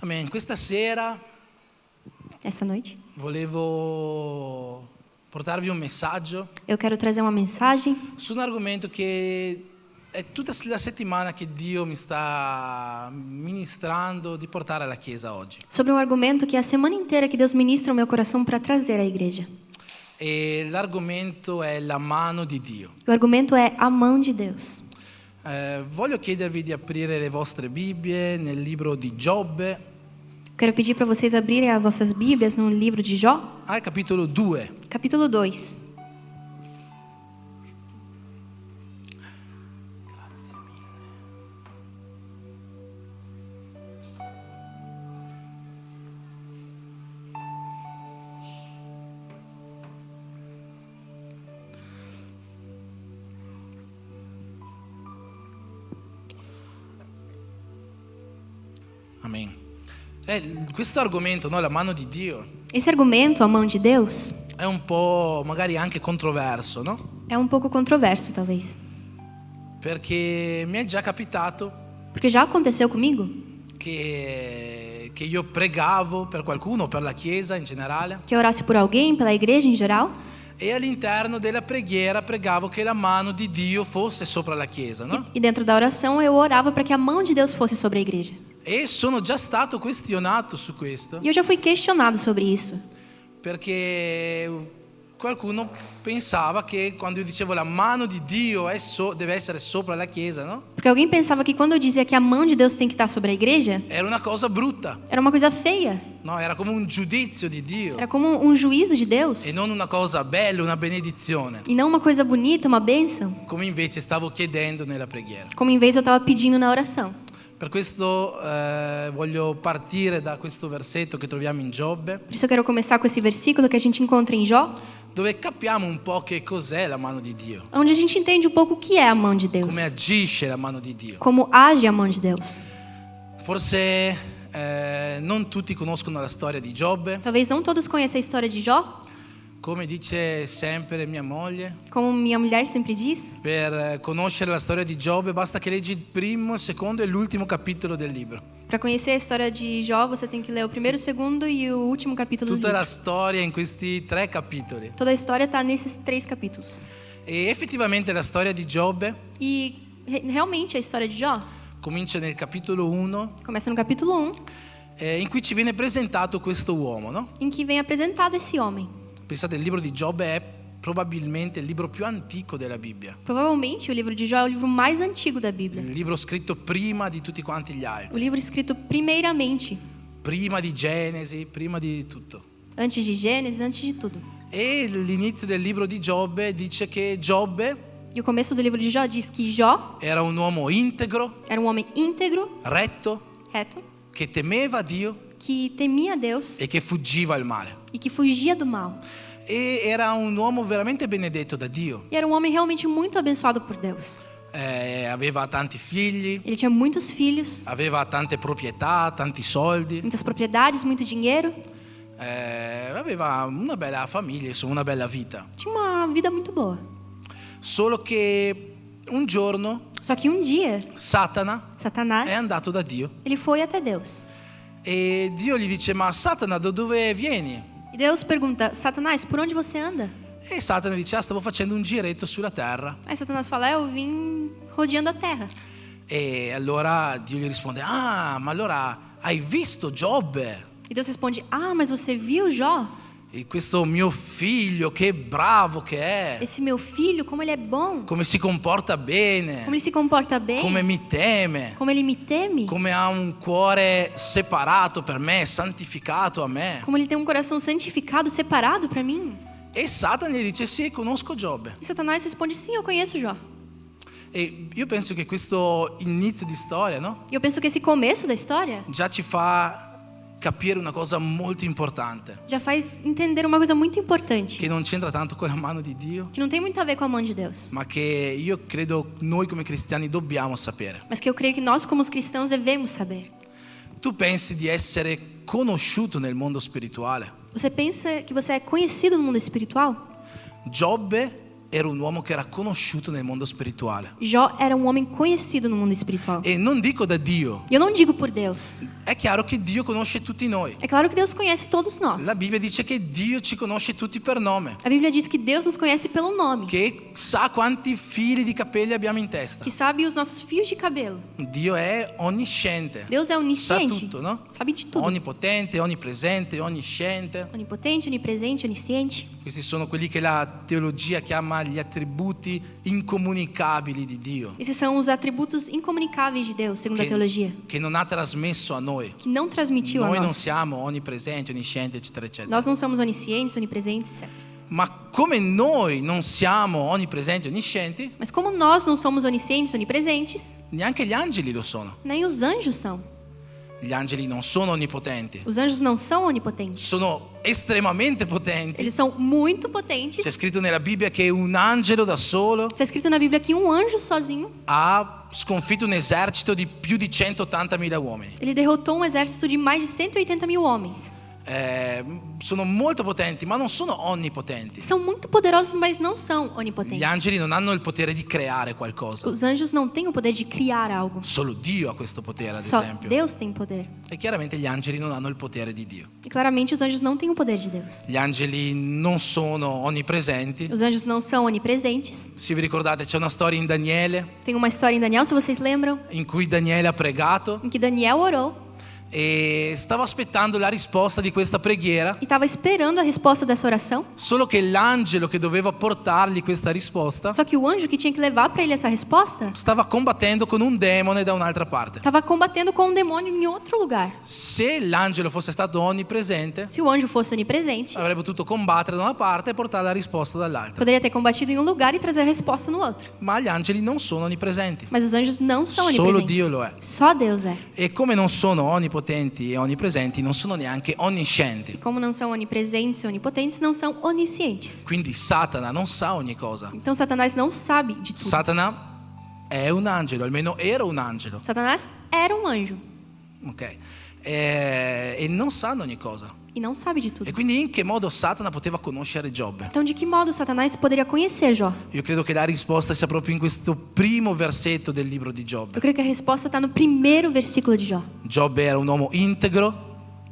Amen. Questa sera Essa noite, volevo portarvi un messaggio eu quero trazer uma mensagem su un argomento che è tutta la settimana che Dio mi sta ministrando di portare alla Chiesa oggi. sobre um argumento que é a semana inteira que Deus ministra o meu coração para trazer à igreja. E l'argomento è la mano di Dio. O argumento é a mão de Deus. Voglio chiedervi di aprire le vostre Bibbie nel libro di Giobbe, Quero pedir para vocês abrirem as vossas Bíblias no livro de Jó, al capitolo 2. capítulo 2. Amen. Questo argomento, no, la mano di Dio, Esse argumento, a mão de Deus, è un po' magari anche controverso, no? é um pouco controverso, talvez. Perché mi è già capitato Porque já aconteceu comigo che io pregavo per qualcuno, per la Chiesa in generale, que eu orasse por alguém, pela igreja em geral, e all'interno della preghiera pregavo che la mano di Dio fosse sopra la Chiesa, no? e dentro da oração eu orava para que a mão de Deus fosse sobre a igreja. E sono già stato questionato su questo, E eu já fui questionado sobre isso. perché qualcuno pensava che quando io dicevo la mano di Dio deve essere sopra la Chiesa, no? Porque alguém pensava que quando eu dizia que a mão de Deus tem que estar sobre a igreja, Era una cosa brutta, era uma coisa feia. no? Era come un giudizio di Dio Era como um juízo de Deus e non una cosa bella, una benedizione, e não uma coisa bonita, uma bênção, come invece stavo chiedendo nella preghiera. como em vez eu estava pedindo na oração. Per questo voglio partire da questo versetto che troviamo in Giobbe, Por isso eu quero começar com esse versículo que a gente encontra em Jó, dove capiamo un po' che cos'è la mano di Dio, onde a gente entende um pouco o que é a mão de Deus, come agisce la mano di Dio. como age a mão de Deus. Forse non tutti conoscono la storia di Giobbe, Talvez não todos conheçam a história de Jó, come dice sempre mia moglie. como minha mulher sempre diz. Per conoscere la storia di Giobbe basta che leggi il primo, il secondo e l'ultimo capitolo del libro. Para conhecer a história de Jó, você tem que ler o primeiro, o segundo e o último capítulo do Tutta livro. la storia in questi 3 capitoli. Toda a história está nesses 3 capítulos. E effettivamente la storia di Giobbe E realmente a história de Jó comincia nel capitolo 1, começa no capítulo 1, in cui ci viene presentato questo uomo, no? em que vem apresentado esse homem. Pensate, il libro di Giobbe è probabilmente il libro più antico della Bibbia, Provavelmente o livro de Jó é o livro mais antigo da Bíblia. il libro scritto prima di tutti quanti gli altri, O livro escrito primeiramente, prima di Genesi, prima di tutto. antes de Gênesis, antes de tudo. E l'inizio del libro di Giobbe dice che Giobbe E o começo do livro de Jó diz que Jó era un uomo integro, era um homem íntegro, retto, reto, che temeva Dio que temia a Deus e che fuggiva al male. e que fugia do mal. E era un uomo veramente benedetto da Dio. E era um homem realmente muito abençoado por Deus. Aveva tanti figli, Ele tinha muitos filhos, aveva tante proprietà, tanti soldi, muitas propriedades, muito dinheiro. aveva una bella famiglia, insomma una bella vita. Tinha uma vida muito boa. Solo che un giorno Só que um dia, Satana Satanás, è andato da Dio ele foi até Deus. e Dio gli dice: ma Satana, da dove vieni? E Deus pergunta: Satanás, por onde você anda? E Satana dice: stavo facendo un giretto sulla terra. Aí Satanás fala: eu vim rodeando a terra. E allora Dio gli risponde: ah, ma allora hai visto Giobbe? E Deus responde: ah, mas você viu Jó? E questo mio figlio, che bravo che è, Esse meu filho, como ele é bom, come si comporta bene, como ele se comporta bem, come mi teme, como ele me teme, come ha un cuore separato per me, santificato a me. como ele tem um coração santificado, separado para mim. E Satana gli dice: sì, conosco Giobbe. E Satanás responde: sim, eu conheço Jó. E io penso che questo inizio di storia, no? E eu penso que esse começo da história Già ci fa capire una cosa molto importante, já faz entender uma coisa muito importante, che non c'entra tanto con la mano di Dio, que não tem muito a ver com a mão de Deus, ma che io credo noi come cristiani dobbiamo sapere. mas que eu creio que nós como os cristãos devemos saber. Tu pensi di essere conosciuto nel mondo spirituale? Você pensa que você é conhecido no mundo espiritual? Giobbe era un uomo che era conosciuto nel mondo spirituale. Jó era um homem conhecido no mundo espiritual. E non dico da Dio, E eu não digo por Deus. è chiaro che Dio conosce tutti noi. É claro que Deus conhece todos nós. La Bibbia dice che Dio ci conosce tutti per nome, A Bíblia diz que Deus nos conhece pelo nome, che sa quanti fili di capelli abbiamo in testa. que sabe os nossos fios de cabelo. Dio è onnisciente, Deus é sa onisciente, tutto, no? sabe de tudo. Onnipotente, onnipresente, onnisciente. Onipotente, onipresente, onisciente. Questi sono quelli che la teologia chiama gli attributi incomunicabili di Dio, Esses são os atributos incomunicáveis de Deus, segundo a teologia, che non ha trasmesso a noi. que não transmitiu a Noi non nós. siamo onnipresenti, onniscienti, eccetera, eccetera. Nós não somos oniscientes, onipresentes, etc. Ma come noi non siamo onnipresenti, onniscienti, Mas como nós não somos oniscientes, onipresentes, neanche gli angeli lo sono. nem os anjos são. Gli angeli non sono onnipotenti, Os anjos não são onipotentes. sono estremamente potenti. Eles são muito potentes. C'è scritto nella Bibbia che un angelo da solo Está escrito na Bíblia que um anjo sozinho, ha sconfitto un esercito di più di 180.000 uomini. ele derrotou um exército de mais de 180 mil homens. Sono molto potenti, ma non sono onnipotenti. São muito poderosos, mas não são Gli onipotentes. angeli non hanno il potere di creare qualcosa. Os anjos não têm o poder de criar algo. Solo Dio ha questo potere, ad Só esempio. Deus tem poder. E chiaramente gli angeli non hanno il potere di Dio. E claramente os anjos não têm o poder de Deus. Gli angeli non sono onnipresenti. Os anjos não são onipresentes. Se vi ricordate, c'è una storia in Daniele Tem uma história em Daniel, se vocês lembram, in cui Daniele ha pregato em que Daniel orou e stava aspettando la risposta di questa preghiera, e estava esperando a resposta dessa oração. solo che l'angelo che doveva portargli questa risposta Só que o anjo que tinha que levar para ele essa resposta stava combattendo con un demone da un'altra parte. estava combatendo com um demônio em outro lugar. Se l'angelo fosse stato onnipresente, Se o anjo fosse onipresente, avrebbe potuto combattere da una parte e portare la risposta dall'altra. poderia ter combatido em um lugar e trazer a resposta no outro. Ma gli angeli non sono onnipresenti. Mas os anjos não são Solo onipresentes. Dio lo è. Só Deus é. E come non sono onnipotenti e onnipresenti, non sono neanche onniscienti. Como não são onipresentes e onipotentes, não são oniscientes. Quindi Satana non sa ogni cosa. Então Satanás não sabe de tudo. Satana è un angelo, almeno era un angelo, Satanás era um anjo ok? E non sanno ogni cosa. e não sabe de tudo. E quindi in che modo Satana poteva conoscere Giobbe? Então de que modo Satanás poderia conhecer Jó? Io credo che la risposta sia proprio in questo primo versetto del libro di Eu Giobbe. creio que a resposta está no primeiro versículo de Jó. Giobbe era un uomo integro,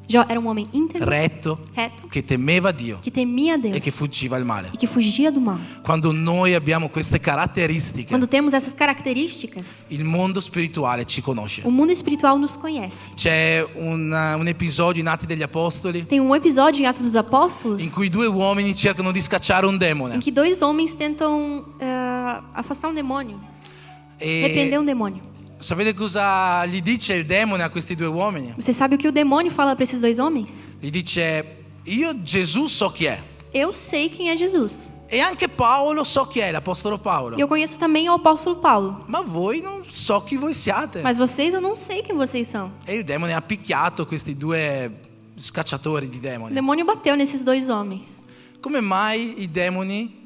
Jó era um homem íntegro, retto, reto, che temeva Dio que temia Deus e che fuggiva il male. e que fugia do mal. Quando noi abbiamo queste caratteristiche, Quando temos essas características, il mondo spirituale ci conosce. o mundo espiritual nos conhece. C'è un episodio in Atti degli Apostoli Tem um episódio em Atos dos Apóstolos in cui due uomini cercano di scacciare un demone. em que dois homens tentam afastar um demônio, repreender E um demônio. sapete cosa gli dice il demone a questi due uomini? Você sabe o que o demônio fala para esses dois homens? Gli dice: io Gesù so chi è. Eu sei quem é Jesus. E anche Paolo so chi è, l'apostolo Paolo. E eu conheço também o apóstolo Paulo. Ma voi non so chi voi siate. Mas vocês, eu não sei quem vocês são. E il demone ha picchiato questi due scacciatori di O demoni. demônio bateu nesses dois homens. Come mai i demoni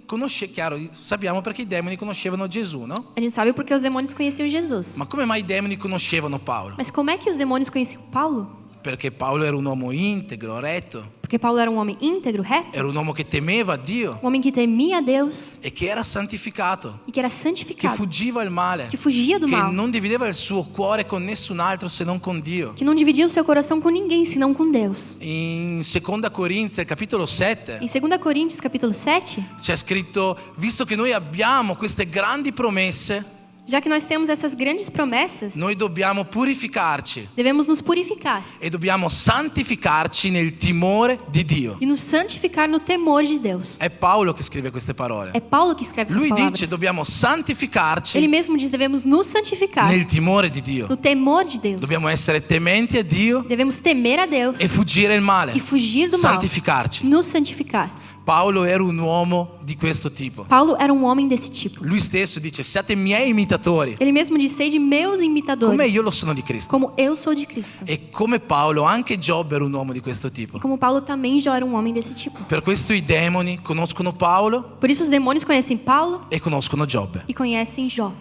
chiaro, sappiamo perché i demoni conoscevano Gesù, no? A gente sabe porque os demônios conheciam Jesus. Ma come mai i demoni conoscevano Paolo? Mas como é que os demônios conheciam Paulo? Perché Paolo era un uomo integro, retto, Porque Paulo era um homem íntegro, reto, era un uomo che temeva Dio um homem que temia a Deus e che era santificato, e que era che santificado, fuggiva il male, que fugia do che mal, non divideva il suo cuore con nessun altro se non con Dio. que não dividia o seu coração com ninguém senão com Deus. In 2 Corinzi, al capitolo 7, Em 2 Coríntios, capítulo 7, c'è scritto: visto che noi abbiamo queste grandi promesse, já que nós temos essas grandes promessas, noi dobbiamo purificarci devemos nos purificar e dobbiamo santificarci nel timore di Dio. e nos santificar no temor de Deus. È Paolo che scrive queste parole. É Paulo que escreve essas Lui palavras. dice: dobbiamo Ele santificarci mesmo diz, devemos nos santificar nel timore di Dio. no temor de Deus. Dobbiamo essere tementi a Dio Devemos temer a Deus e fuggire il male. e fugir do mal, Santificarci. nos santificar. Paolo era un uomo di questo tipo. Paulo era um homem desse tipo. Lui stesso dice: siate miei imitatori, Ele mesmo diz, sei de meus imitadores, come io lo sono di Cristo. como eu sou de Cristo. E come Paolo, anche Giobbe era un uomo di questo tipo. E como Paulo também já era um homem desse tipo. Per questo i demoni conoscono Paolo Por isso os demônios conhecem Paulo e conoscono Giobbe. e conhecem Jó.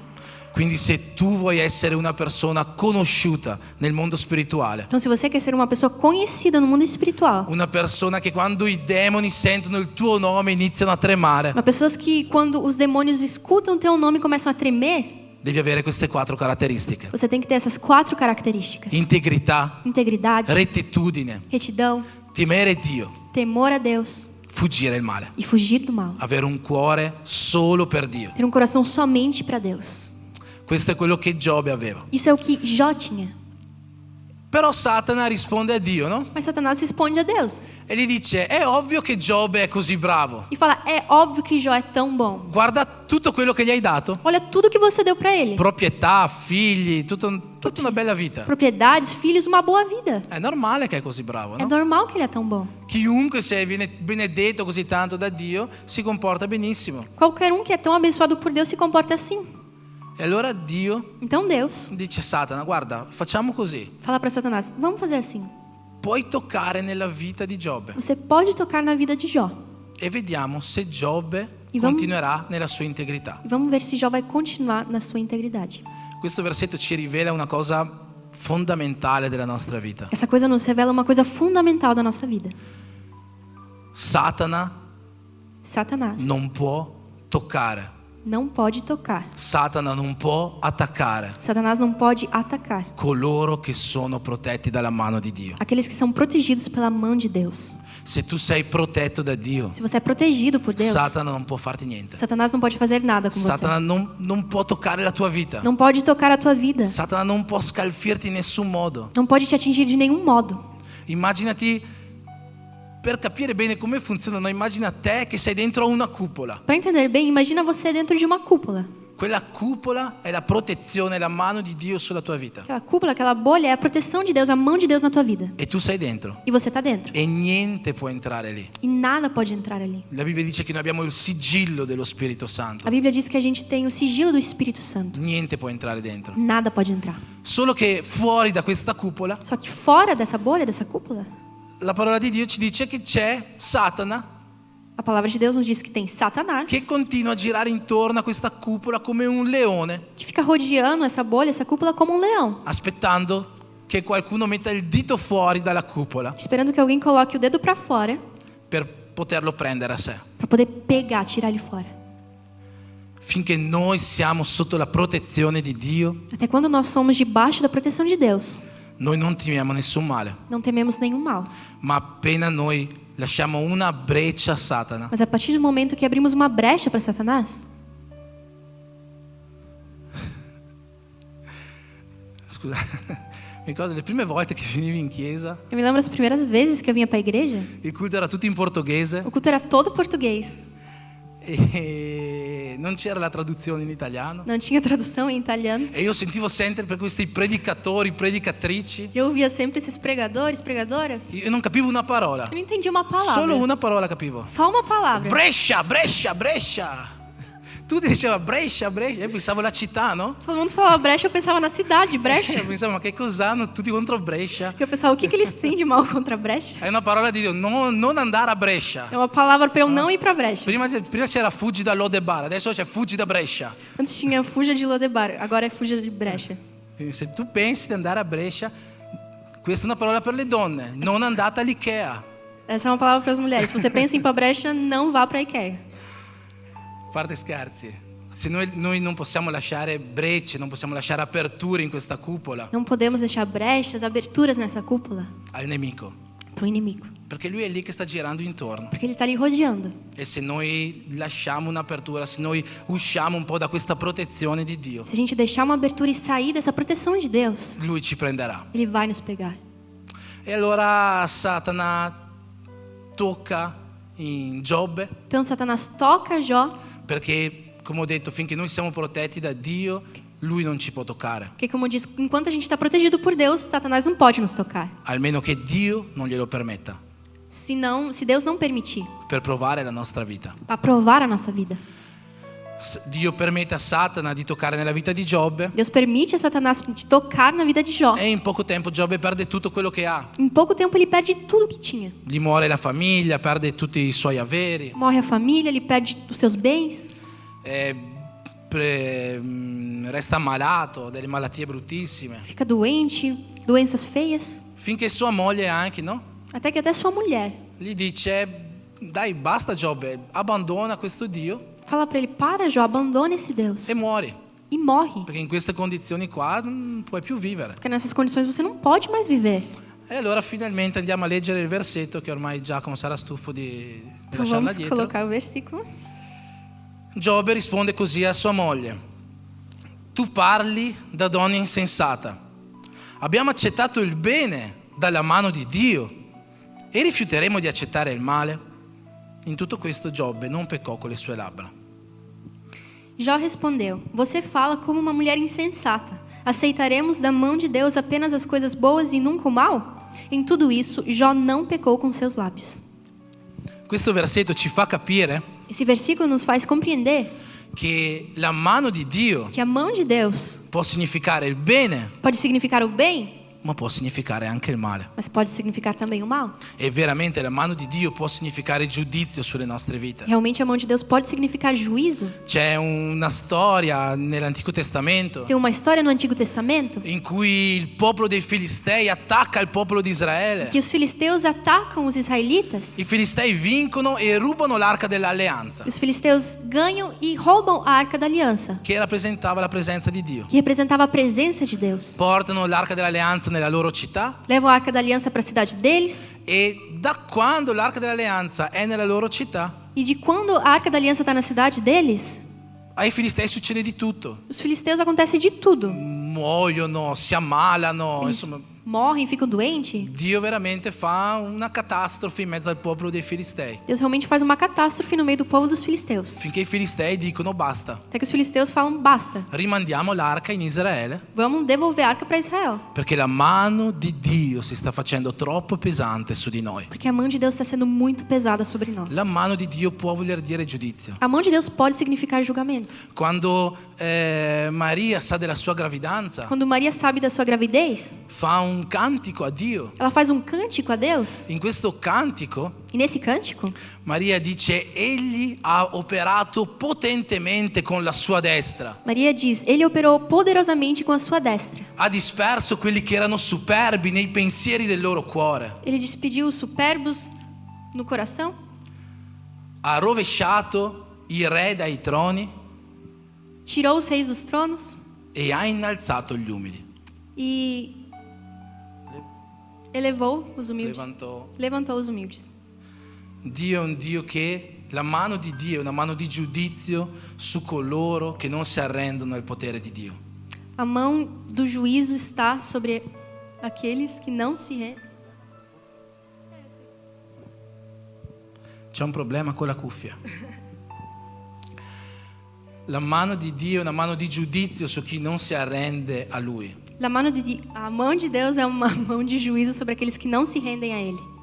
Quindi se tu vuoi essere una persona conosciuta nel mondo spirituale, Então, se você quer ser uma pessoa conhecida no mundo espiritual, una persona che quando i demoni sentono il tuo nome iniziano a tremare, uma pessoas que quando os demônios escutam teu nome e começam a tremer, devi avere queste 4 caratteristiche: você tem que ter essas 4 características: integrità, integridade, rettitudine, retidão, temere Dio, temor a Deus fuggire il male, e fugir do mal. avere un cuore solo per Dio. Ter um coração somente para Deus. Questo è quello che Giobbe aveva. Isso é o que Jó tinha. Però Satana risponde a Dio, no? Mas Satanás responde a Deus E gli dice: è ovvio che Giobbe è così bravo. e fala: é óbvio que Jó é tão bom. Guarda tutto quello che gli hai dato. Olha tudo que você deu para ele. Proprietà, figli, tutta una bella vita. Propriedades, filhos, uma boa vida. È normale che è così bravo, É no? normal que ele é tão bom. Chiunque se viene benedetto così tanto da Dio si comporta benissimo. Qualquer um que é tão abençoado por Deus se comporta assim. E allora Dio Então Deus dice a Satana: guarda, facciamo così. fala para Satanás: vamos fazer assim. Puoi toccare nella vita di Giobbe Você pode tocar na vida de Jó. e vediamo se Giobbe E vamos- continuerà nella sua integrità. E vamos ver se Jó vai continuar na sua integridade. Questo versetto ci rivela una cosa fondamentale della nostra vita. Essa coisa nos revela uma coisa fundamental da nossa vida. Satana Satanás non può toccare. não pode tocar. Satana non può attaccare Satanás não pode atacar coloro che sono protetti dalla mano di Dio. aqueles que são protegidos pela mão de Deus. Se tu sei protetto da Dio, Se você é protegido por Deus, Satana non può farti niente. Satanás não pode fazer nada com Satana você. non può toccare la tua vita. Não pode tocar a tua vida. Satana non può scalfirti in nessun modo. Não pode te atingir de nenhum modo. Immaginati, per capire bene come funziona, no? Immagina te che sei dentro a una cupola. Para entender bem, imagina você dentro de uma cúpula. Quella cupola è la protezione, la mano di Dio sulla tua vita. Aquela cúpula, aquela bolha é a proteção de Deus, a mão de Deus na tua vida. E tu sei dentro. E você está dentro. E niente può entrare lì. E nada pode entrar ali. La Bibbia dice che noi abbiamo il sigillo dello Spirito Santo. A Bíblia diz que a gente tem o sigilo do Espírito Santo. Niente può entrare dentro. Nada pode entrar. Solo che fuori da questa cupola, Só que fora dessa bolha, dessa cúpula, la parola di Dio ci dice che c'è Satana a palavra de Deus nos diz que tem Satanás, che continua a girare intorno a questa cupola come un leone, que fica rodeando essa bolha, essa cúpula como um leão, aspettando che qualcuno metta il dito fuori dalla cupola esperando que alguém coloque o dedo para fora per poterlo prendere a sé. para poder pegar, tirar ele fora. Finché noi siamo sotto la protezione di Dio, Até quando nós somos debaixo da proteção de Deus, noi non temiamo nessun male. não tememos nenhum mal. Ma appena noi lasciamo una breccia a Satana, Mas a partir do momento que abrimos uma brecha para Satanás, scusa, mi ricordo le prime volte che venivi in chiesa, eu me lembro as primeiras vezes que eu vinha para a igreja, il culto era tutto in portoghese o culto era todo português, e non c'era la traduzione in italiano. não tinha tradução em italiano. E io sentivo sempre per questi predicatori, predicatrici, Eu ouvia sempre esses pregadores, pregadoras. io non capivo una parola, Eu não entendia uma palavra. solo una parola capivo. Só uma palavra. Brescia, Brescia, Brescia. Tutti diceva Brescia, Brescia, io pensavo alla città, no? Todo mundo falava brecha, eu pensava na cidade, brecha. Io pensavo, ma che cos'hanno tutti contro Brescia? Eu pensava, o que eles têm de mal contra a brecha? È una parola di Dio, non andare a Brescia. É uma palavra para eu não ir para brecha. Prima c'era fuggi da Lodebar, adesso c'è fuggi da Brescia. Antes tinha fuja de Lodebar, agora é fuja de brecha. Quindi se tu pensi di andare a Brescia, questa è una parola per le donne, non andate all'Ikea. Essa é uma palavra para as mulheres. Se você pensa em ir para brecha, não vá para a IKEA. A parte scherzi, se noi non possiamo lasciare brecce, non possiamo lasciare aperture in questa cupola Não podemos deixar brechas, aberturas nessa cúpula al nemico, para o inimigo. perché lui è lì che sta girando intorno. Porque ele está ali rodeando. E se noi lasciamo un'apertura, se noi usciamo un po' da questa protezione di Dio, Se a gente deixar uma abertura e sair dessa proteção de Deus, lui ci prenderà. ele vai nos pegar. E allora Satana tocca in Giobbe, Então Satanás toca Jó, perché come ho detto, finché noi siamo protetti da Dio, lui non ci può toccare, porque como diz, enquanto a gente está protegido por Deus, Satanás não pode nos tocar. almeno che Dio non glielo permetta, Se Deus não permitir, per provare la nostra vita. para provar a nossa vida. Dio permette a Satana di toccare nella vita di Giobbe Deus permite a Satanás de tocar na vida de Jó. e in poco tempo Giobbe perde tutto quello che ha. Em pouco tempo ele perde tudo que tinha. Gli muore la famiglia, perde tutti i suoi averi, Morre a família, ele perde os seus bens, resta malato, delle malattie bruttissime, fica doente, doenças feias, finché sua moglie anche, no? até que até sua mulher Gli dice, dai basta Giobbe, abbandona questo Dio fala para ele: para, Jó, abandona esse Deus e muori, e morre, perché in queste condizioni qua non puoi più vivere. porque nessas condições você não pode mais viver. E allora finalmente andiamo a leggere il versetto che ormai Giacomo sarà stufo di Então lasciarla vamos dietro. colocar o versículo. Giobbe risponde così a sua moglie: tu parli da donna insensata. Abbiamo accettato il bene dalla mano di Dio e rifiuteremo di accettare il male? In tutto questo Giobbe non peccò con le sue labbra. Jó respondeu: você fala como uma mulher insensata. Aceitaremos da mão de Deus apenas as coisas boas e nunca o mal? Em tudo isso, Jó não pecou com seus lábios. Questo versetto ci fa capire Esse versículo nos faz compreender che la mano di Dio que a mão de Deus può significare il bene, pode significar o bem, ma può significare anche il male. mas pode significar também o mal. E veramente la mano di Dio può significare giudizio sulle nostre vite. Realmente a mão de Deus pode significar juízo. C'è una storia nell'Antico Testamento Tem uma história no Antigo Testamento in cui il popolo dei Filistei attacca il popolo di Israele. que os filisteus atacam os israelitas. I Filistei vincono e rubano l'arca dell'alleanza, Os filisteus ganham e roubam a Arca da Aliança, che rappresentava la presenza di Dio. que representava a presença de Deus. Portano l'arca dell'alleanza nella loro città Levam a Arca da Aliança para a cidade deles. e da quando l'arca dell'alleanza è nella loro città, E de quando a Arca da Aliança está na cidade deles, ai Filistei succede di tutto. os filisteus acontece de tudo. Muoiono, si ammalano, Eles insomma, morrem, ficam doentes. Dio veramente fa una catastrofe in mezzo al popolo dei Filistei, Deus realmente faz uma catástrofe no meio do povo dos filisteus. finché i Filistei dicono basta, Até que os filisteus falam: basta, rimandiamo l'arca in Israele, vamos devolver a arca para Israel. perché la mano di Dio si sta facendo troppo pesante su di noi. Porque a mão de Deus está sendo muito pesada sobre nós. La mano di Dio può voler dire giudizio. A mão de Deus pode significar julgamento. Quando Maria sa della sua gravidanza, Quando Maria sabe da sua gravidez, fa un cantico a Dio. ela faz um cântico a Deus. In questo cantico E nesse cântico, Maria dice: egli ha operato potentemente con la sua destra, Maria diz: ele operou poderosamente com a sua destra. ha disperso quelli che erano superbi nei pensieri del loro cuore, Ele despediu os superbos no coração, ha rovesciato i re dai troni tirou os reis dos tronos e ha innalzato gli umili. e elevou os humildes. Levantò. Levantou os humildes. Dio è un Dio che, la mano di Dio è una mano di giudizio su coloro che non si arrendono al potere di Dio. A mão do juízo está sobre aqueles que não se rendem. C'è un problema con la cuffia. La mano di Dio è una mano di giudizio su chi non si arrende a Lui. A mão de Deus é uma mão de juízo sobre aqueles que não se rendem a Ele.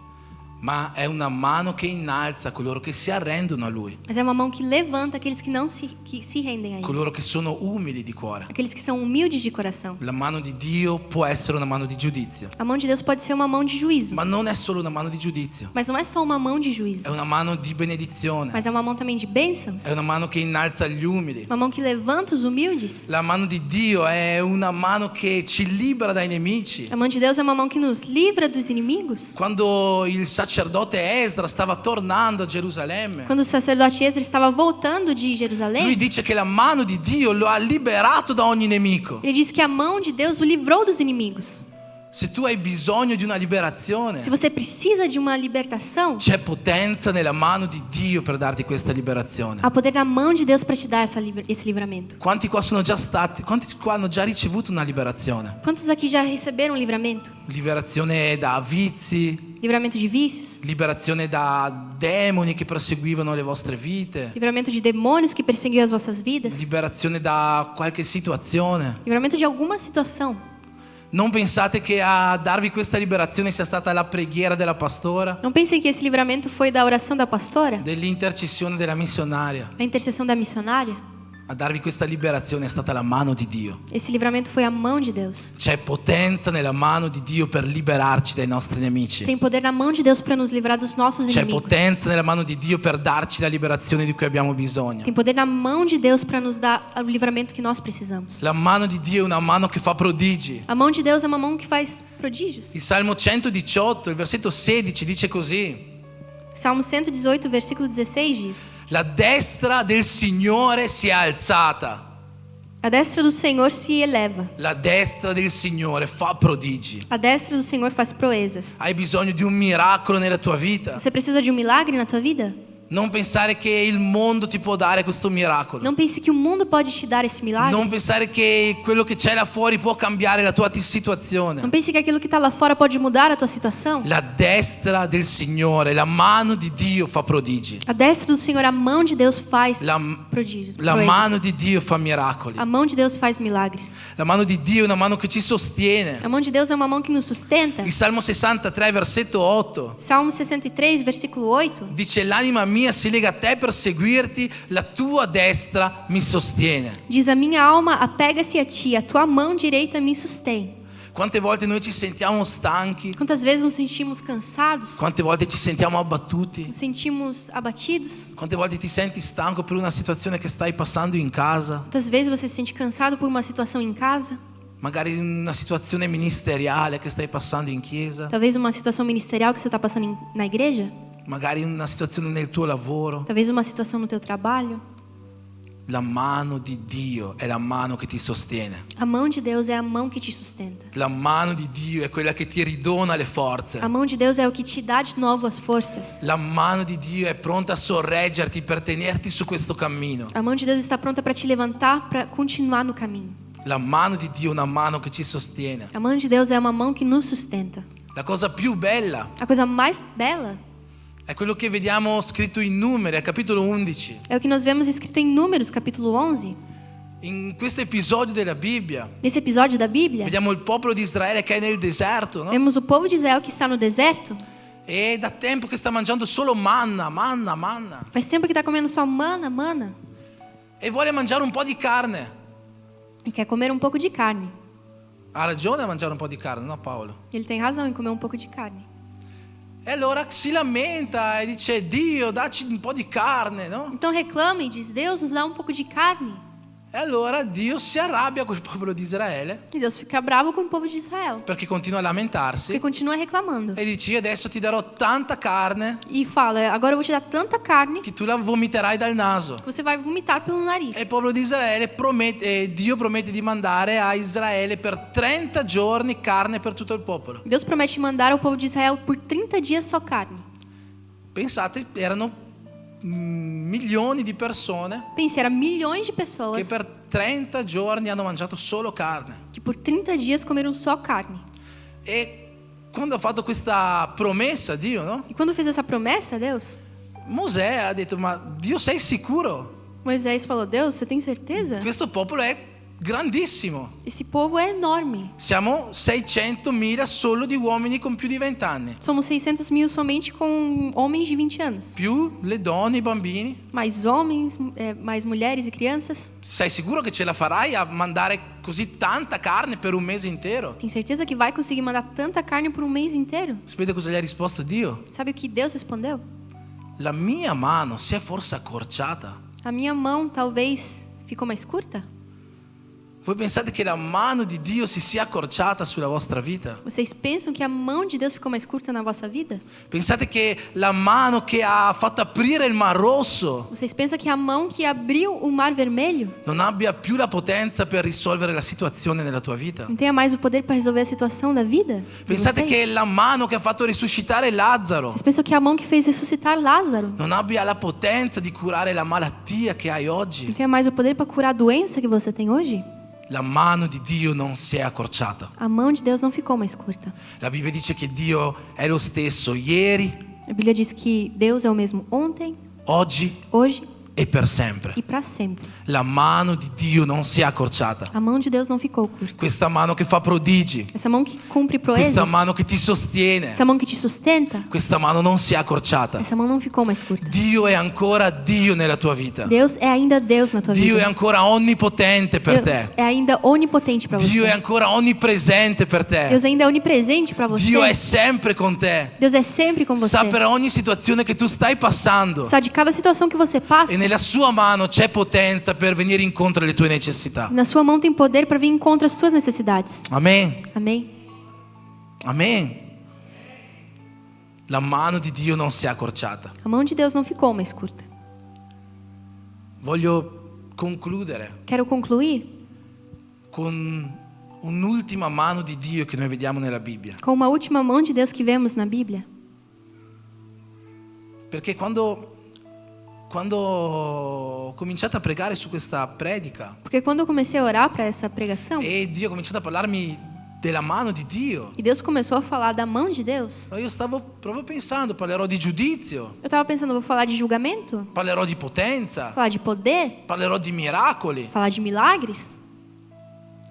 Ma è una mano che innalza coloro che si arrendono a Lui, Mas é uma mão que levanta aqueles que não que se rendem a Ele. coloro che sono umili di cuore. Aqueles que são humildes de coração. La mano di Dio può essere una mano di giudizio, A mão de Deus pode ser uma mão de juízo. ma non è solo una mano di giudizio, Mas não é só uma mão de è juízo. una mano di benedizione, Mas é uma mão também de bênçãos. è una mano che innalza gli umili. Uma mão que levanta os humildes. La mano di Dio è una mano che ci libera dai nemici. A mão de Deus é uma mão que nos livra dos inimigos. Quando il sacerdote Esdra stava tornando a Gerusalemme, Quando o sacerdote Esdras estava voltando de lui Jerusalém, dice che la mano di Dio lo ha liberato da ogni nemico. ele disse que a mão de Deus o livrou dos inimigos. Se tu hai bisogno di una liberazione, Se você precisa de uma libertação, c'è potenza nella mano di Dio per darti questa liberazione. há poder na mão de Deus para te dar esse livramento. Quanti qua sono già stati, quanti qua hanno già ricevuto una liberazione? Quantos aqui já receberam livramento? Liberazione da vizi, Livramento de vícios, liberazione da demoni che perseguivano le vostre vite, livramento de demônios que perseguiam as vossas vidas, liberazione da qualche situazione. livramento de alguma situação. Non pensate che a darvi questa liberazione sia stata la preghiera della pastora, Não pensem que esse livramento foi da oração da pastora, dell'intercessione della missionaria. a intercessão da missionária. A darvi questa liberazione è stata la mano di Dio. Esse livramento foi a mão de Deus. C'è potenza nella mano di Dio per liberarci dai nostri nemici. Tem poder na mão de Deus para nos livrar dos nossos C'è inimigos. potenza nella mano di Dio per darci la liberazione di cui abbiamo bisogno. Tem poder na mão de Deus para nos dar o livramento que nós precisamos. La mano di Dio è una mano che fa prodigi. A mão de Deus é uma mão que faz prodígios. Il Salmo 118, il versetto 16 dice così: Salmo 118, versículo 16 diz: la destra del Signore si è alzata. A destra do Senhor se eleva. La destra del Signore fa prodigi. A destra do Senhor faz proezas. Hai bisogno di un miracolo nella tua vita? Você precisa de um milagre na tua vida? Non pensare che il mondo ti può dare questo miracolo. Não pense que o mundo pode te dar esse milagre. Non pensare che quello che c'è là fuori può cambiare la tua situazione. Não pense que aquilo que está lá fora pode mudar a tua situação. La destra del Signore, la mano di Dio fa prodigi. A destra do Senhor, a mão de Deus faz La prodígios. mano proezas. di Dio fa miracoli. A mão de Deus faz milagres. La mano di Dio è una mano che ci sostiene. A mão de Deus é uma mão que nos sustenta. Il Salmo 63, versetto 8 Salmo 63, versículo 8 dice: l'anima mia si lega a te per seguirti, la tua destra mi sostiene. diz: a minha alma apega-se a ti, a tua mão direita me sustém. Quante volte noi ci sentiamo stanchi? Quantas vezes nos sentimos cansados? Quante volte ci sentiamo abbattuti? Nos sentimos abatidos? Quante volte ti senti stanco per una situazione che stai passando in casa? Quantas vezes você se sente cansado por uma situação em casa? Magari una situazione ministeriale che stai passando in chiesa? Talvez uma situação ministerial que você está passando na igreja? Magari una situazione nel tuo lavoro? Talvez uma situação no teu trabalho? La mano di Dio è la mano che ti sostiene. A mão de Deus é a mão que te sustenta. La mano di Dio è quella che ti ridona le forze. A mão de Deus é o que te dá de novo as forças. La mano di Dio è pronta a sorreggerti per tenerti su questo cammino. A mão de Deus está pronta para te levantar, para continuar no caminho. La mano di Dio è una mano che ci sostiene. A mão de Deus é uma mão que nos sustenta. La cosa più bella A coisa mais bela è quello che vediamo scritto in Numeri, al capitolo 11. é o que nós vemos escrito em Números, capítulo 11. In questo episodio della Bibbia Nesse episódio da Bíblia, vediamo il popolo di Israele che è nel deserto, no? vemos o povo de Israel que está no deserto. E da tempo che sta mangiando solo manna. Faz tempo que está comendo só mana. E vuole mangiare un po' di carne. E quer comer um pouco de carne. Ha ragione a mangiare un po' di carne, no Paolo? Ele tem razão em comer um pouco de carne. E allora si lamenta e dice: Dio, dacci un po' di carne, no? Então reclama e diz: Deus, nos dá um pouco de carne. E allora Dio si arrabbia col popolo di Israele E Deus fica bravo com o povo de Israel, perché continua a lamentarsi porque continua reclamando. e dice: io adesso ti darò tanta carne E fala: agora eu vou te dar tanta carne che tu la vomiterai dal naso. que você vai vomitar pelo nariz. E il popolo di Israele Dio promette di mandare a Israele per 30 giorni carne per tutto il popolo. Deus promete mandar ao povo de Israel por 30 dias só carne. Pensate, erano milioni di persone Pense, era milhões de che pessoas per 30 giorni hanno mangiato solo carne. que por 30 dias comeram só carne. E quando ha fatto questa promessa Dio, no? E quando fez essa promessa, Deus, Mosè ha detto: ma Dio, sei sicuro? Moisés falou: Deus, você tem certeza? Questo popolo è grandissimo. Esse povo é enorme. Siamo 600.000 solo di uomini con più di 20 anni. Somos 600 mil somente com homens de 20 anos. Più le donne, i bambini. Mais homens, mais mulheres e crianças. Sei sicuro che ce la farai a mandare così tanta carne per un mese intero? Tem certeza que vai conseguir mandar tanta carne por um mês inteiro? Sapete cosa gli ha risposto Dio? Sabe o que Deus respondeu? La mia mano si è forse accorciata. A minha mão talvez ficou mais curta? Voi pensate che la mano di Dio si sia accorciata sulla vostra vita? Vocês pensam que a mão de Deus ficou mais curta na vossa vida? Pensate che la mano che ha fatto aprire il Mar Rosso Vocês pensam que a mão que abriu o Mar Vermelho non abbia più la potenza per risolvere la situazione nella tua vita? não tenha mais o poder para resolver a situação da vida? de Pensate che vocês? la mano che ha fatto risuscitare Lazzaro Vocês pensam que a mão que fez ressuscitar Lázaro non abbia la potenza di curare la malattia che hai não oggi? tenha mais o poder para curar a doença que você tem hoje? La mano di Dio non si è accorciata. A mão de Deus não ficou mais curta. La Bibbia dice che Dio è lo stesso ieri, A Bíblia diz que Deus é o mesmo ontem, oggi hoje e per sempre. e para sempre. La mano di Dio non si è accorciata. A mão de Deus não ficou curta. Questa mano che fa prodigi, Essa mão que cumpre proezas, questa mano che ti sostiene, essa mão que te sustenta, questa mano non si è accorciata. essa mão não ficou mais curta. Dio è ancora Dio nella tua vita. Deus é ainda Deus na tua Dio è vida. ancora onnipotente per Deus te. é ainda onipotente para Dio è você. ancora onnipresente per te. Deus ainda é onipresente para você. Dio è sempre con te. Deus é sempre com você. Sa per ogni situazione che tu stai passando. Sabe de cada situação que você passa. E nella sua mano c'è potenza per venire incontro alle tue necessità. Na sua mão tem poder para vir em contra as tuas necessidades. Amen. Amém? Amen. La mano di Dio non si è accorciata. A mão de Deus não ficou mais curta. Voglio concludere Quero concluir con un'ultima mano di Dio che noi vediamo nella Bibbia. com uma última mão de Deus que vemos na Bíblia. Perché quando ho cominciato a pregare su questa predica Porque quando eu comecei a orar para essa pregação, e Dio ha cominciato a parlarmi della mano di Dio, e Deus começou a falar da mão de Deus, io stavo proprio pensando, parlerò di giudizio, eu estava pensando, vou falar de julgamento, parlerò di potenza, falar de poder, parlerò di miracoli, falar de milagres.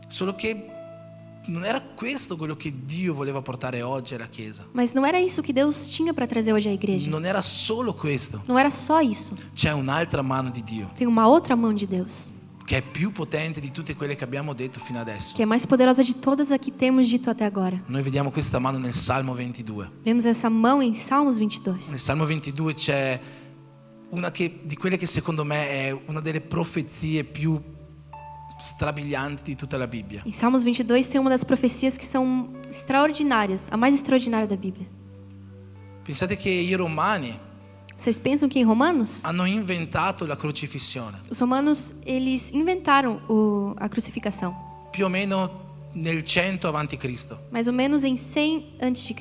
solo che non era questo quello che Dio voleva portare oggi alla Chiesa. Mas não era isso que Deus tinha para trazer hoje à igreja. Non era solo questo. Não era só isso. C'è un'altra mano di Dio Tem uma outra mão de Deus, che è più potente di tutte quelle che abbiamo detto fino adesso. que é mais poderosa de todas a que temos dito até agora. Noi vediamo questa mano nel Salmo 22. Vemos essa mão em Salmos 22. Nel Salmo 22 c'è di quelle che secondo me è una delle profezie più strabilianti di tutta la Bibbia. Em Salmos 22 tem uma das profecias que são extraordinárias, a mais extraordinária da Bíblia. Pensate che i Romani Vocês pensam que em Romanos, hanno inventato la crocifissione, os romanos eles inventaram a crucificação, più o meno nel 100 avanti Cristo. mais ou menos em 100 a.C.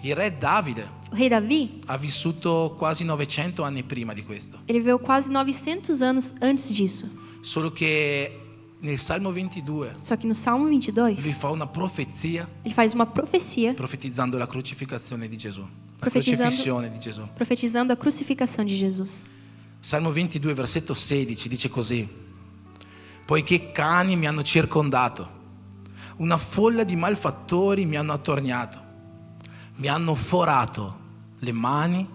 Il re Davide O rei Davi, ha vissuto quasi 900 anni prima di questo. ele viveu quase 900 anos antes disso. Solo che nel Salmo 22 Só que no Salmo lui 22, fa una profezia ele faz uma profecia profetizzando la crocifissione di Gesù. La Profetizzando- crocifissione di Gesù. profetizando a crucificação de Jesus. Salmo 22 versetto 16 dice così: poiché cani mi hanno circondato, una folla di malfattori mi hanno attorniato, mi hanno forato le mani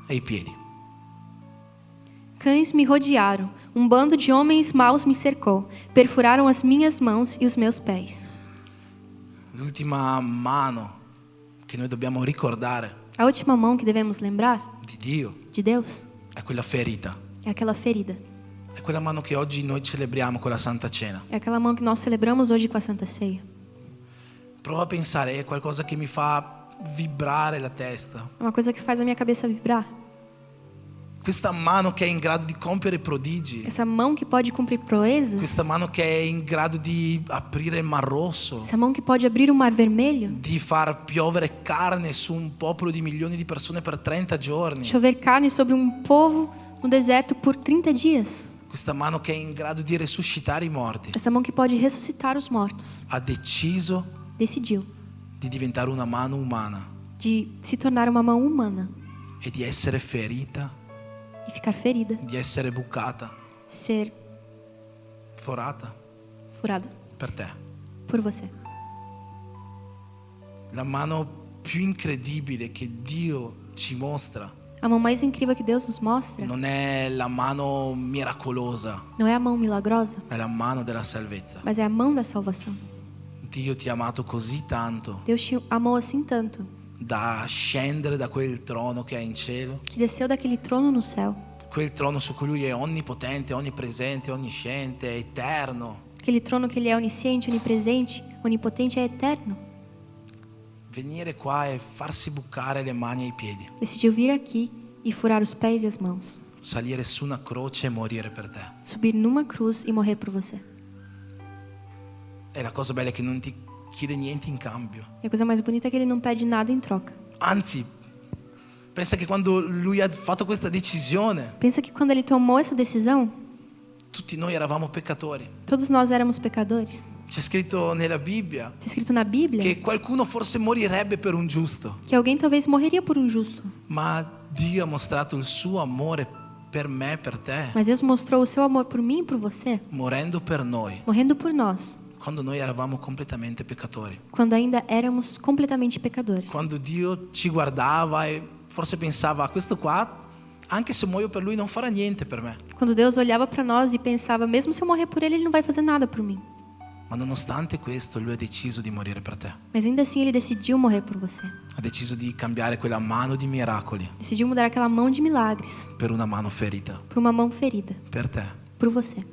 e i piedi. Cães me rodearam, um bando de homens maus me cercou, perfuraram as minhas mãos e os meus pés. L'ultima mano che noi dobbiamo ricordare A última mão que devemos lembrar di Dio de Deus è quella ferita, é aquela ferida. è quella mano che oggi noi celebriamo con la Santa Cena. É aquela mão que nós celebramos hoje com a Santa Ceia. Prova a pensare, è qualcosa che mi fa vibrare la testa. É uma coisa que faz a minha cabeça vibrar. Questa mano che è in grado di compiere prodigi, Essa mão que pode cumprir proezas. questa mano che è in grado di aprire il Mar Rosso, Essa mão que pode abrir o mar vermelho. di far piovere carne su un popolo di milioni di persone per 30 giorni. Chover carne sobre um povo no deserto por 30 dias. Questa mano che è in grado di resuscitare i morti Essa mão que pode ressuscitar os mortos. ha deciso Decidiu di diventare una mano umana de se tornar uma mão humana e di essere ferita, e ficar ferida, di essere bucata, ser forata furada per te. por você. La mano più incredibile che Dio ci mostra A mão mais incrível que Deus nos mostra non è la mano miracolosa, não é a mão milagrosa, è la mano della salvezza. mas é a mão da salvação. Dio ti ha amato così tanto Deus te amou assim tanto da scendere da quel trono che è in cielo, que desceu daquele trono no céu, quel trono su cui Lui è onnipotente, onnipresente, onnisciente, è eterno. aquele trono que ele é onisciente, onipresente, onipotente, é eterno. Venire qua e farsi bucare le mani e i piedi, Decidiu vir aqui e furar os pés e as mãos, salire su una croce e morire per te. subir numa cruz e morrer por você. E la cosa bella è che non ti chiede niente in cambio. E a coisa mais bonita é que ele não pede nada em troca. Anzi, pensa che quando Lui ha fatto questa decisione, Pensa que quando ele tomou essa decisão, tutti noi eravamo peccatori. todos nós éramos pecadores. C'è scritto nella Bibbia Está escrito na Bíblia che qualcuno forse morirebbe per un giusto, que alguém talvez morreria por um justo, ma Dio ha mostrato il suo amore per me, per te, Mas Deus mostrou o seu amor por mim e por você, morendo per noi, morrendo por nós, quando noi eravamo completamente peccatori. quando ainda éramos completamente pecadores. Quando Dio ci guardava e forse pensava, questo qua, anche se muoio per lui, non farà niente per me. Quando Deus olhava para nós e pensava, mesmo se eu morrer por ele, ele não vai fazer nada por mim. Ma nonostante questo, lui ha deciso di morire per te. Mas ainda assim ele decidiu morrer por você. Ha deciso di cambiare quella mano di miracoli Decidiu mudar aquela mão de milagres per una mano ferita, por uma mão ferida, per te. por você.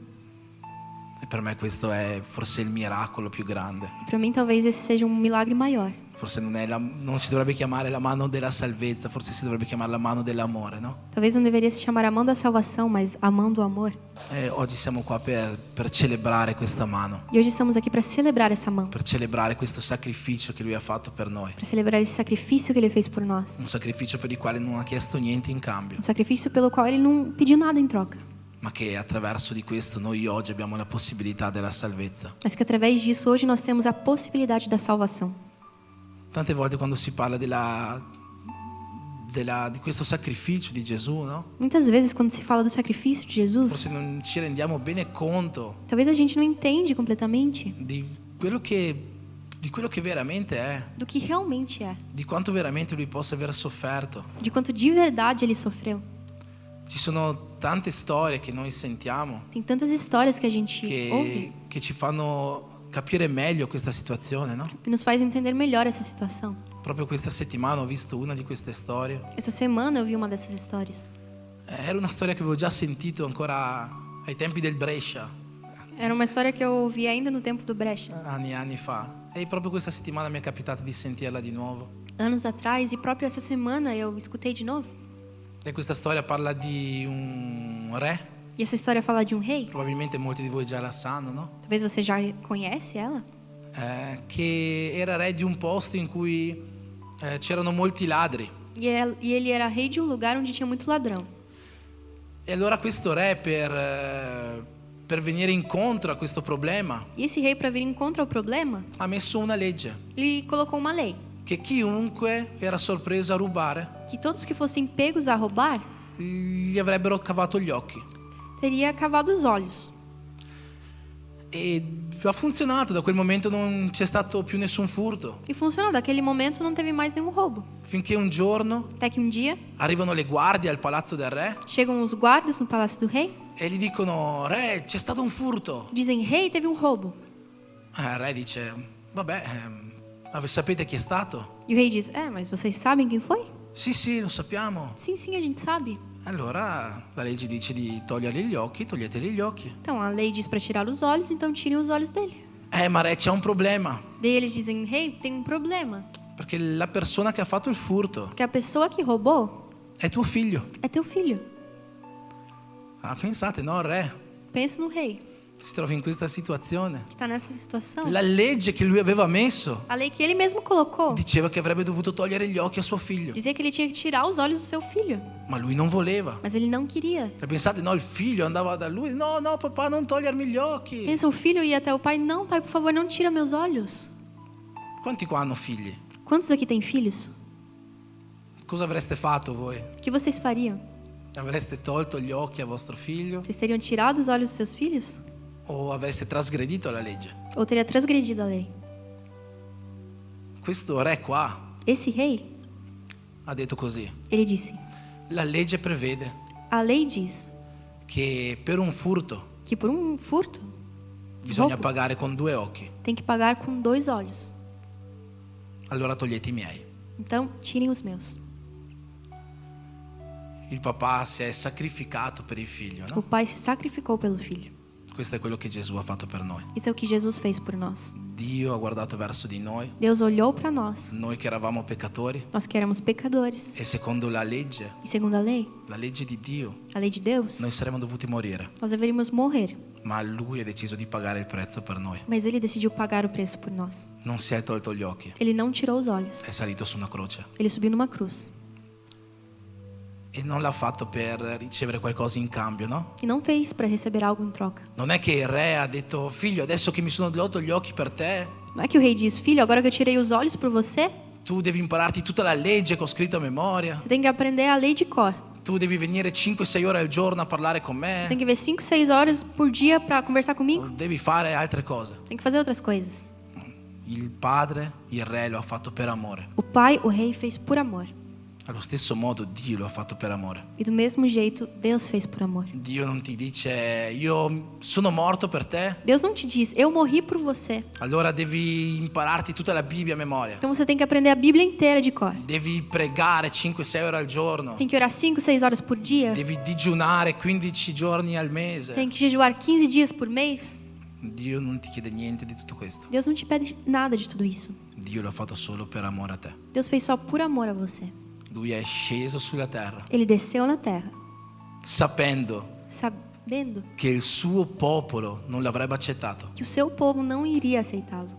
E per me questo è forse il miracolo più grande. Para mim talvez esse seja um milagre maior. Forse non si dovrebbe chiamare la mano della salvezza, forse si dovrebbe chiamare la mano dell'amore, no? Talvez não deveria se chamar a mão da salvação, mas a mão do amor. E oggi siamo qua per celebrare questa mano, E hoje estamos aqui para celebrar essa mão, per celebrare questo sacrificio che lui ha fatto per noi. para celebrar esse sacrifício que ele fez por nós. Un sacrificio per il quale non ha chiesto niente in cambio, Um sacrifício pelo qual ele não pediu nada em troca, ma che attraverso di questo noi oggi abbiamo la possibilità della salvezza. mas que através disso hoje nós temos a possibilidade da salvação. Tante volte quando si parla di questo sacrificio di Gesù, no? Muitas vezes quando se fala do sacrifício de Jesus, Forse non ci rendiamo bene conto talvez a gente não entende completamente di quello che veramente è, do que realmente é, di quanto veramente lui possa aver sofferto. de quanto de verdade ele sofreu. Ci sono tante storie che noi sentiamo Tem tantas histórias que a gente ouve che ci fanno capire meglio questa situazione, no? que nos faz entender melhor essa situação. Proprio questa settimana ho visto una di queste storie. Essa semana eu vi uma dessas histórias. Era una storia che avevo già sentito ancora ai tempi del Brescia, Era uma história que eu ouvi ainda no tempo do Brecha, anni e anni fa. E proprio questa settimana mi è capitato di sentirla di nuovo. anos atrás, e próprio essa semana eu escutei de novo. E questa storia parla di un re, E essa história fala de um rei, probabilmente molti di voi già la sanno, no? talvez você já conhece ela, Che era re di un posto in cui c'erano molti ladri. e ele era rei de um lugar onde tinha muito ladrão. E allora questo re per venire incontro a questo problema E esse rei, para vir em contra o problema, ha messo una legge ele colocou uma lei che chiunque era sorpreso a rubare que todos que fossem pegos a roubar gli avrebbero cavato gli occhi. teria cavado os olhos. E ha funzionato, da quel momento non c'è stato più nessun furto, E funcionou. Daquele momento não teve mais nenhum roubo. finché un giorno Até que um dia arrivano le guardie al palazzo del re chegam os guardas no palácio do rei, e gli dicono: re, c'è stato un furto. dizem: rei, teve um roubo. Il re dice: vabbè, sapete chi è stato? E o rei diz: mas vocês sabem quem foi? Sì, lo sappiamo. Sim, sim, a gente sabe. Allora la legge dice di togliergli gli occhi, toglietegli gli occhi. Então a lei diz para tirar os olhos, então tirem os olhos dele. Ma re, c'è un problema, Daí eles dizem: rei, tem um problema. perché la persona che ha fatto il furto Porque a pessoa que roubou è tuo figlio. é teu filho. Pensate, no, re Pensa no rei si trova in questa situazione. que está nessa situação. La legge che lui aveva messo A lei que ele mesmo colocou diceva che avrebbe dovuto togliere gli occhi a suo figlio, dizia que ele tinha que tirar os olhos do seu filho. ma lui non voleva. Mas ele não queria. E pensate, no, il figlio andava da lui: no, papà, non togliermi gli occhi. Pensa, o filho ia até o pai: não, pai, por favor, não tira meus olhos. Quanti qua hanno figli? Quantos aqui têm filhos? Cosa avreste fatto voi? O que vocês fariam? Avreste tolto gli occhi a vostro figlio Vocês teriam tirado os olhos dos seus filhos? o avreste trasgredito la legge? Ou teria transgredido a lei? Questo re qua Esse rei, ha detto così: ele disse: la legge prevede a lei diz che per un furto que por um furto, bisogna roubo, pagare con 2 occhi. tem que pagar com 2 olhos. Allora togliete i miei. Então, tirem os meus. Il papà si è sacrificato per il figlio, O no? pai se sacrificou pelo filho. Questo è quello che Gesù ha fatto per noi. Isso é o que Jesus fez por nós. Dio ha guardato verso di noi Deus olhou para nós, che eravamo peccatori, nós que éramos pecadores. e secondo la legge E segundo a lei di Dio, de Deus, noi saremmo dovuti morire, nós deveríamos morrer. ma lui ha deciso di pagare il prezzo per noi. Mas ele decidiu pagar o preço por nós. Non si è tolto gli occhi, Ele não tirou os olhos. è salito su una croce. Ele subiu numa cruz. E non l'ha fatto per ricevere qualcosa in cambio, no? E não fez para receber algo em troca. Non è che il re ha detto: figlio, adesso che mi sono tolto gli occhi per te, Não é que o rei diz: filho, agora que eu tirei os olhos por você, tu devi impararti tutta la legge che ho scritto a memoria, você tem que aprender a lei de cor. tu devi venire 5-6 ore al giorno a parlare con me, Tem que ver 5, 6 horas por dia para conversar o comigo? devi fare altre cose. Tem que fazer outras coisas. Il padre, il re lo ha fatto per amore. O pai, o rei, fez por amor. Allo stesso modo Dio lo ha fatto per amore. E do mesmo jeito, Deus fez por amor. Dio non ti dice io sono morto per te, Deus não te diz, eu morri por você. allora devi impararti tutta la Bibbia a memoria. Então você tem que aprender a Bíblia inteira de cor. Devi pregare 5-6 ore al giorno. Tem que orar 5, 6 horas por dia. Devi digiunare 15 giorni al mese. Tem que jejuar 15 dias por mês. Dio non ti chiede niente di tutto questo. Deus não te pede nada de tudo isso. Dio l'ha fatto solo per amore a te. Deus fez só por amor a você. Lui è sceso sulla terra, Ele desceu na terra, sapendo sabendo che il suo popolo non l'avrebbe accettato. que o seu povo não iria aceitá-lo.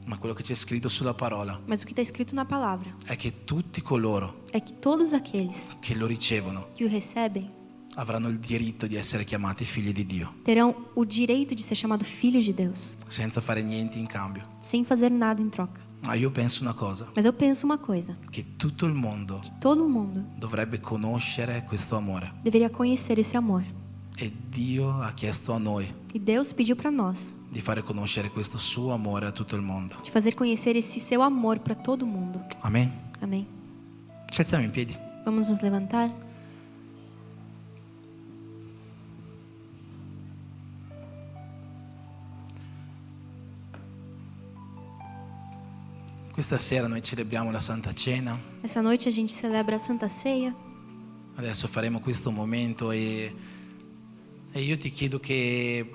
Ma quello che c'è scritto sulla parola Mas o que está escrito na palavra è che tutti coloro é que todos aqueles che lo ricevono que o recebem avranno il diritto di essere chiamati figli di Dio, terão o direito de ser chamado filhos de Deus, senza fare niente in cambio. sem fazer nada em troca. Ma io penso una cosa, Mas eu penso uma coisa, che tutto il mondo todo mundo dovrebbe conoscere questo amore. deveria conhecer esse amor. E Dio ha chiesto a noi E Deus pediu para nós di fare conoscere questo suo amore a tutto il mondo. de fazer conhecer esse seu amor para todo mundo. Amen. Amém? Ci alziamo in piedi. Vamos nos levantar? Questa sera noi celebriamo la Santa Cena. Essa noite a gente celebra a Santa Ceia. Adesso faremo questo momento e io ti chiedo che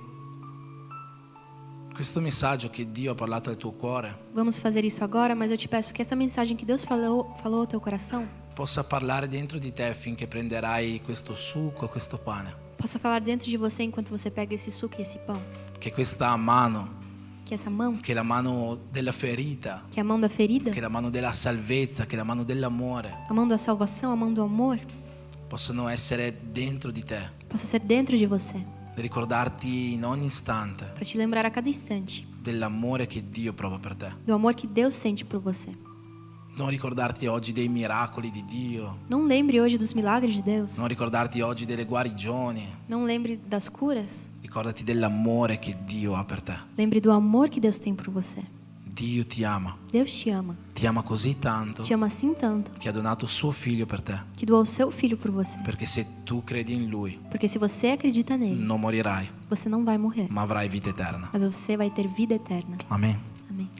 questo messaggio che Dio ha parlato al tuo cuore Vamos fazer isso agora, mas eu te peço que essa mensagem que Deus falou ao teu coração possa parlare dentro di te finché prenderai questo succo, questo pane. possa falar dentro de você enquanto você pega esse suco e esse pão. Che questa mano, Que essa mão, che è la mano della ferita, que é a mão da ferida, che è la mano della salvezza, che è la mano dell'amore, a mão da salvação, a mão do amor, possono essere dentro di te, possa ser dentro de você, ricordarti in ogni istante para te lembrar a cada instante dell'amore che Dio prova per te. do amor que Deus sente por você. Non ricordarti oggi dei miracoli di Dio, Não lembre hoje dos milagres de Deus. non ricordarti oggi delle guarigioni, Não lembre das curas. ricordati dell'amore che Dio ha per te. Lembre do amor que Deus tem por você. Dio ti ama Deus te ama così tanto Te ama assim tanto che ha donato suo figlio per te, que doou o seu filho por você. perché se tu credi in Lui Porque se você acredita nele, non morirai, você não vai morrer, ma avrai vita eterna. mas você vai ter vida eterna. Amen. Amém.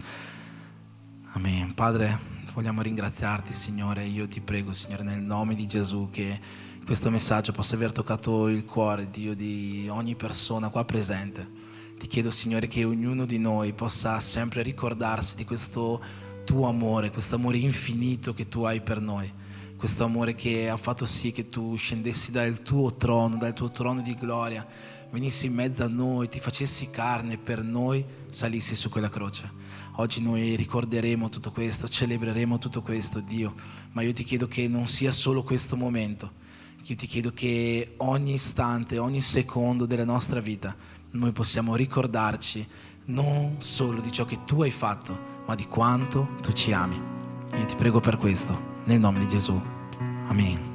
Amen. Padre, vogliamo ringraziarti, Signore. Io ti prego, Signore, nel nome di Gesù, che questo messaggio possa aver toccato il cuore, Dio, di ogni persona qua presente. Ti chiedo, Signore, che ognuno di noi possa sempre ricordarsi di questo tuo amore, questo amore infinito che tu hai per noi, questo amore che ha fatto sì che tu scendessi dal tuo trono di gloria, venissi in mezzo a noi, ti facessi carne e per noi salissi su quella croce. Oggi noi ricorderemo tutto questo, celebreremo tutto questo, Dio, ma io ti chiedo che non sia solo questo momento. Io ti chiedo che ogni istante, ogni secondo della nostra vita noi possiamo ricordarci non solo di ciò che tu hai fatto, ma di quanto tu ci ami. Io ti prego per questo, nel nome di Gesù. Amen.